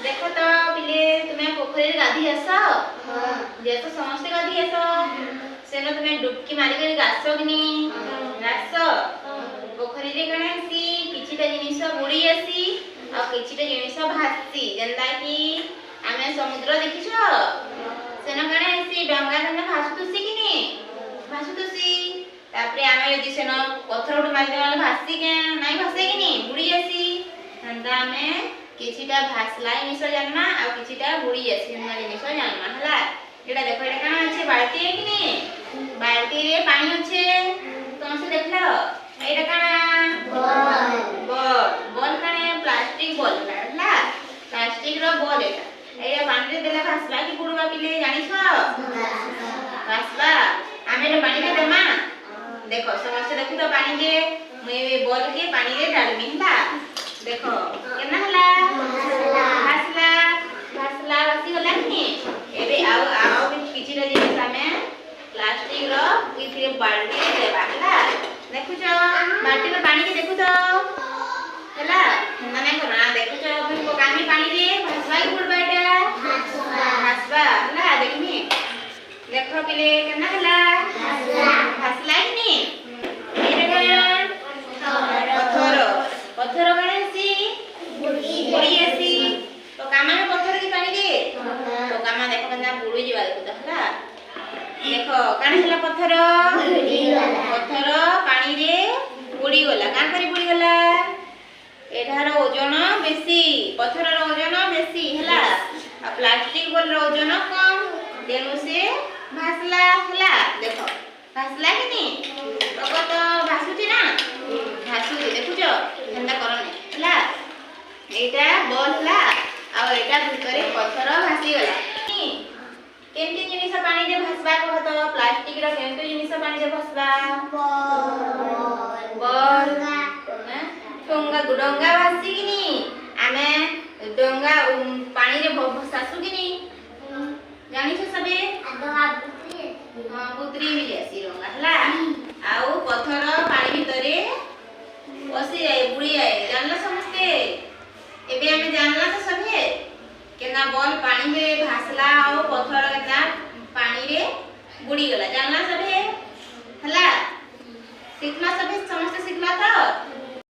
देखो तो पिले तुम्हें पोखरी गाधी आस जे तो समस्त गाधी आस सेनो तुम्हें डुबकी मारी कर गासो कि नहीं गासो पोखरी रे कणे सी किछिटा जिनिस बुडी आसी आ किछिटा जिनिस भासी जेंदा कि आमे समुद्र देखिछो सेनो कणे सी डंगा कने भासुतुसी कि नहीं भासुतुसी तापरे आमे यदि सेनो पत्थर उठ मारी देवाले भासी के नहीं भासे कि नहीं बुडी आसी हंदा आमे किछिटा भासला जिनिस जानना आ किछिटा बुडी आसी हंदा जिनिस जानना हला एटा देखो एटा काना अछि बाल्टी है कि नहीं बाल्टी रे पानी अछि तुमसे देखलो एटा काना बॉल काने प्लास्टिक बॉल हला प्लास्टिक रो बॉल एटा पानी रे देला भासला कि बुडवा पिले जानि छ भासला आमे रे पानी रे देमा देखो समस्त देखि तो पानी के मैं बॉल के पानी रे डालमी हला देखो केना हला भासला भासला बसी गला कि एबे आओ किछि रे जिनिस आमे प्लास्टिक रो किछि बाल्टी रे देबा हला देखु छ बाल्टी में पानी के देखु तो हला माने कोना देखु छ अपन को कामी पानी रे भासवा की बुडबा एटा भासवा हला देखमी देखो पिले केना हला भासला कि नहीं पत्थर गणेसी बुड़ी आसी तो कामा में पत्थर की पानी दे तो कामा देखो कना बुड़ी जीवा देखो तो हला देखो कानी हला पत्थर पानी रे बुड़ी गला का करी बुड़ी गला एठार ओजन बेसी पत्थर रो ओजन बेसी हला आ प्लास्टिक बोल रो ओजन कम तेनु से भासला हला देखो भासला कि नहीं तो भासुची ना भासुची देखु जो एंदा करने हला एटा बॉल हला आ एटा भितरे पत्थर भासी गला केंती जिनिस पानी रे भासबा कहत प्लास्टिक रो केंती जिनिस पानी रे भासबा बॉल डोंगा डोंगा भासी कि नहीं आमे डोंगा पानी रे भासासु कि नहीं जानि छ सबे हां पुत्री मिले आसी डोंगा हला आउ पत्थर पानी भितरे बसी जाए बुड़ी जाए जानला समझते एबे हमें जानला तो सबे केना बॉल पानी रे भासला और पत्थर केना पानी रे बुड़ी गला जानला सबे हला सिखला सबे समझते सिखला तो